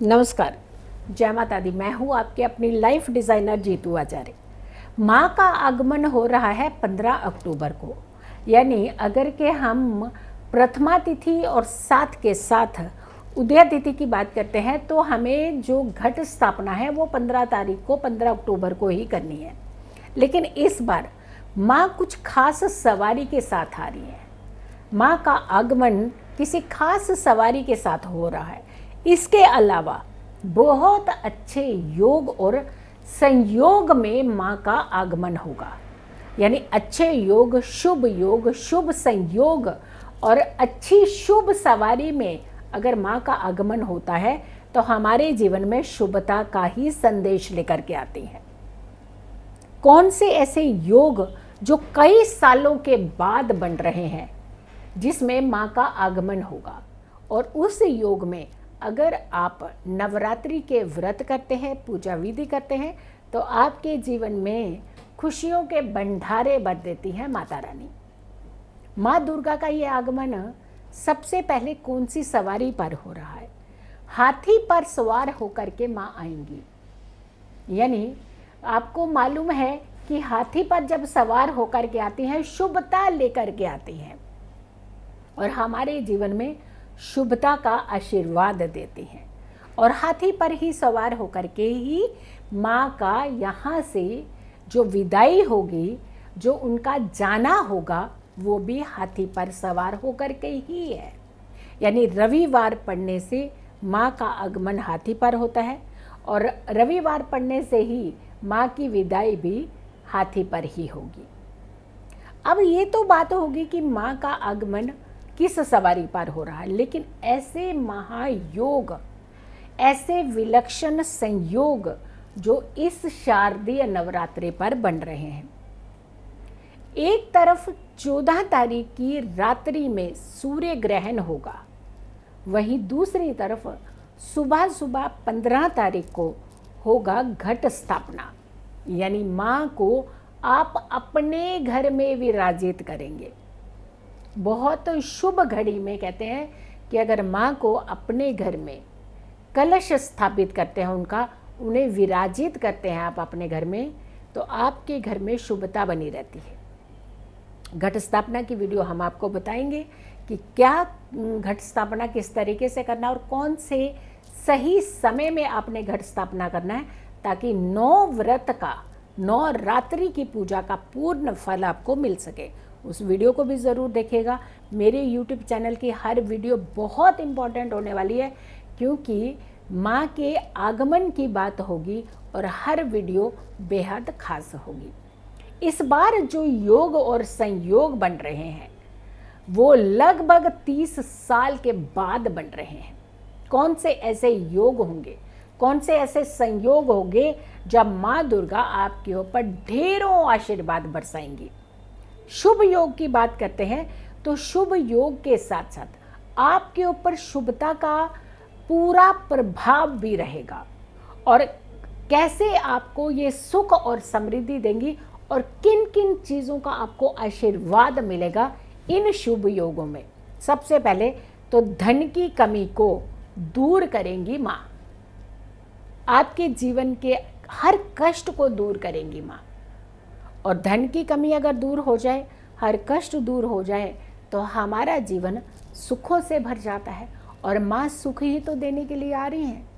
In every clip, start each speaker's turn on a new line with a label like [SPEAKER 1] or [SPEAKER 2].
[SPEAKER 1] नमस्कार, जय माता दी। मैं हूँ आपके अपनी लाइफ डिज़ाइनर जीतू आचार्य। माँ का आगमन हो रहा है 15 अक्टूबर को, यानी अगर के हम प्रथमा तिथि और साथ के साथ उदय तिथि की बात करते हैं तो हमें जो घट स्थापना है वो 15 तारीख को 15 अक्टूबर को ही करनी है। लेकिन इस बार माँ कुछ खास सवारी के साथ आ रही है। माँ का आगमन किसी खास सवारी के साथ हो रहा है। इसके अलावा बहुत अच्छे योग और संयोग में माँ का आगमन होगा, यानी अच्छे योग, शुभ संयोग और अच्छी शुभ सवारी में अगर माँ का आगमन होता है तो हमारे जीवन में शुभता का ही संदेश लेकर के आती है। कौन से ऐसे योग जो कई सालों के बाद बन रहे हैं जिसमें माँ का आगमन होगा, और उस योग में अगर आप नवरात्रि के व्रत करते हैं, पूजा विधि करते हैं तो आपके जीवन में खुशियों के भंडारे भर देती है माता रानी। माँ दुर्गा का ये आगमन सबसे पहले कौन सी सवारी पर हो रहा है? हाथी पर सवार होकर के माँ आएंगी। यानी आपको मालूम है कि हाथी पर जब सवार होकर के आती हैं, शुभता लेकर के आती हैं और हमारे जीवन में शुभता का आशीर्वाद देती हैं। और हाथी पर ही सवार होकर के ही माँ का यहाँ से जो विदाई होगी, जो उनका जाना होगा, वो भी हाथी पर सवार होकर के ही है। यानी रविवार पड़ने से माँ का आगमन हाथी पर होता है और रविवार पड़ने से ही माँ की विदाई भी हाथी पर ही होगी। अब ये तो बात होगी कि माँ का आगमन किस सवारी पर हो रहा है, लेकिन ऐसे महायोग, ऐसे विलक्षण संयोग जो इस शारदीय नवरात्रि पर बन रहे हैं। एक तरफ 14 तारीख की रात्रि में सूर्य ग्रहण होगा, वहीं दूसरी तरफ सुबह सुबह 15 तारीख को होगा घट स्थापना, यानी माँ को आप अपने घर में विराजित करेंगे। बहुत शुभ घड़ी में कहते हैं कि अगर माँ को अपने घर में कलश स्थापित करते हैं, उन्हें विराजित करते हैं आप अपने घर में, तो आपके घर में शुभता बनी रहती है। घट स्थापना की वीडियो हम आपको बताएंगे कि क्या घट स्थापना किस तरीके से करना और कौन से सही समय में आपने घट स्थापना करना है, ताकि 9 व्रत का, 9 रात्रि की पूजा का पूर्ण फल आपको मिल सके। उस वीडियो को भी ज़रूर देखिएगा। मेरे YouTube चैनल की हर वीडियो बहुत इम्पॉर्टेंट होने वाली है, क्योंकि माँ के आगमन की बात होगी और हर वीडियो बेहद खास होगी। इस बार जो योग और संयोग बन रहे हैं वो लगभग 30 साल के बाद बन रहे हैं। कौन से ऐसे योग होंगे, कौन से ऐसे संयोग होंगे जब माँ दुर्गा आपके ऊपर ढेरों आशीर्वाद बरसाएंगी। शुभ योग की बात करते हैं तो शुभ योग के साथ साथ आपके ऊपर शुभता का पूरा प्रभाव भी रहेगा, और कैसे आपको ये सुख और समृद्धि देंगी और किन किन चीज़ों का आपको आशीर्वाद मिलेगा इन शुभ योगों में। सबसे पहले तो धन की कमी को दूर करेंगी माँ, आपके जीवन के हर कष्ट को दूर करेंगी माँ। और धन की कमी अगर दूर हो जाए, हर कष्ट दूर हो जाए, तो हमारा जीवन सुखों से भर जाता है। और माँ सुख ही तो देने के लिए आ रही हैं।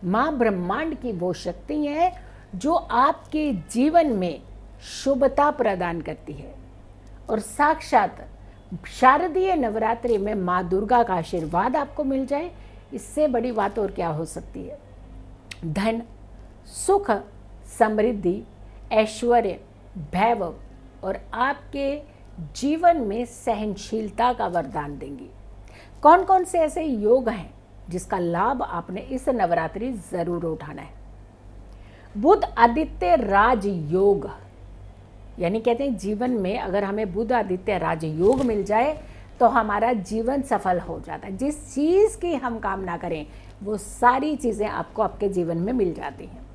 [SPEAKER 1] माँ ब्रह्मांड की वो शक्ति है जो आपके जीवन में शुभता प्रदान करती है। और साक्षात शारदीय नवरात्रि में माँ दुर्गा का आशीर्वाद आपको मिल जाए, इससे बड़ी बात और क्या हो सकती है। धन, सुख, समृद्धि, ऐश्वर्य, वैभव और आपके जीवन में सहनशीलता का वरदान देंगी। कौन कौन से ऐसे योग हैं जिसका लाभ आपने इस नवरात्रि जरूर उठाना है? बुध आदित्य राज योग, यानी कहते हैं जीवन में अगर हमें बुध आदित्य राज योग मिल जाए तो हमारा जीवन सफल हो जाता है। जिस चीज़ की हम कामना करें वो सारी चीज़ें आपको आपके जीवन में मिल जाती हैं।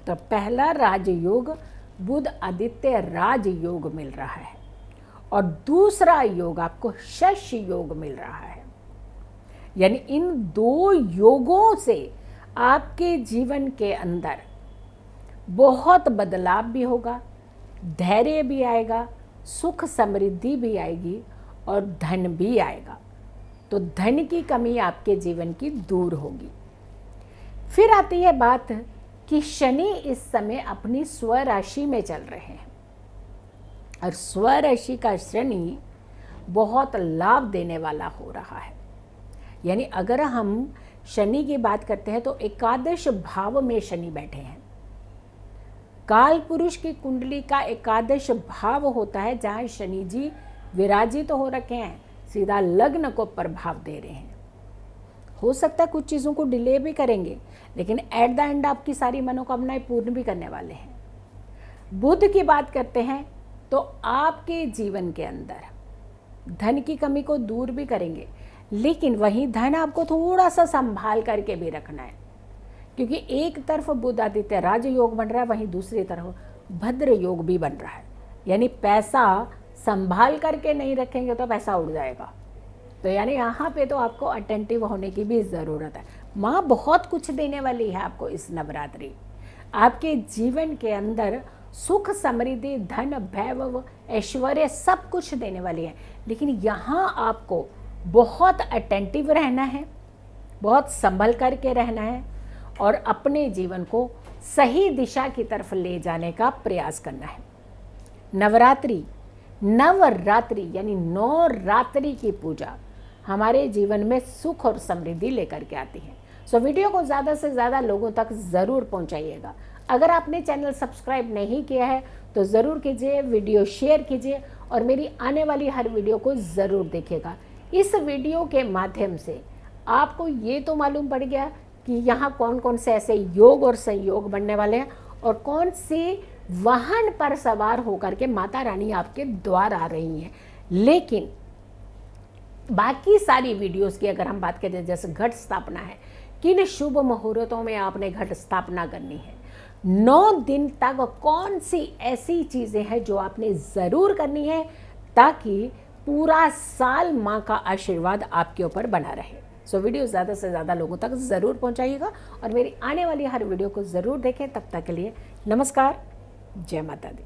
[SPEAKER 1] तो पहला राजयोग बुध आदित्य राज योग मिल रहा है, और दूसरा योग आपको शश योग मिल रहा है। यानी इन 2 योगों से आपके जीवन के अंदर बहुत बदलाव भी होगा, धैर्य भी आएगा, सुख समृद्धि भी आएगी और धन भी आएगा। तो धन की कमी आपके जीवन की दूर होगी। फिर आती है बात कि शनि इस समय अपनी स्वराशि में चल रहे हैं और स्वराशि का शनि बहुत लाभ देने वाला हो रहा है। यानी अगर हम शनि की बात करते हैं तो एकादश भाव में शनि बैठे हैं। काल पुरुष की कुंडली का एकादश भाव होता है जहाँ शनि जी विराजित तो हो रखे हैं, सीधा लग्न को प्रभाव दे रहे हैं। हो सकता है कुछ चीज़ों को डिले भी करेंगे, लेकिन एट द एंड आपकी सारी मनोकामनाएं पूर्ण भी करने वाले हैं। बुध की बात करते हैं तो आपके जीवन के अंदर धन की कमी को दूर भी करेंगे, लेकिन वहीं धन आपको थोड़ा सा संभाल करके भी रखना है, क्योंकि एक तरफ बुध आदित्य राजयोग बन रहा है, वहीं दूसरी तरफ भद्र योग भी बन रहा है। यानी पैसा संभाल करके नहीं रखेंगे तो पैसा उड़ जाएगा। तो यानी यहाँ पे तो आपको अटेंटिव होने की भी ज़रूरत है। माँ बहुत कुछ देने वाली है आपको इस नवरात्रि। आपके जीवन के अंदर सुख समृद्धि धन वैभव ऐश्वर्य सब कुछ देने वाली है, लेकिन यहाँ आपको बहुत अटेंटिव रहना है, बहुत संभल करके रहना है और अपने जीवन को सही दिशा की तरफ ले जाने का प्रयास करना है। नवरात्रि यानी 9 रात्रि की पूजा हमारे जीवन में सुख और समृद्धि लेकर के आती है। सो वीडियो को ज़्यादा से ज़्यादा लोगों तक ज़रूर पहुंचाइएगा। अगर आपने चैनल सब्सक्राइब नहीं किया है तो ज़रूर कीजिए, वीडियो शेयर कीजिए और मेरी आने वाली हर वीडियो को ज़रूर देखिएगा। इस वीडियो के माध्यम से आपको ये तो मालूम पड़ गया कि यहाँ कौन कौन से ऐसे योग और संयोग बनने वाले हैं और कौन से वाहन पर सवार होकर के माता रानी आपके द्वार आ रही हैं। लेकिन बाकी सारी वीडियोस की अगर हम बात करें, जैसे घट स्थापना है, किन शुभ मुहूर्तों में आपने घट स्थापना करनी है, 9 दिन तक कौन सी ऐसी चीज़ें हैं जो आपने ज़रूर करनी है ताकि पूरा साल माँ का आशीर्वाद आपके ऊपर बना रहे। सो वीडियो ज़्यादा से ज़्यादा लोगों तक ज़रूर पहुँचाइएगा और मेरी आने वाली हर वीडियो को ज़रूर देखें। तब तक के लिए नमस्कार, जय माता दी।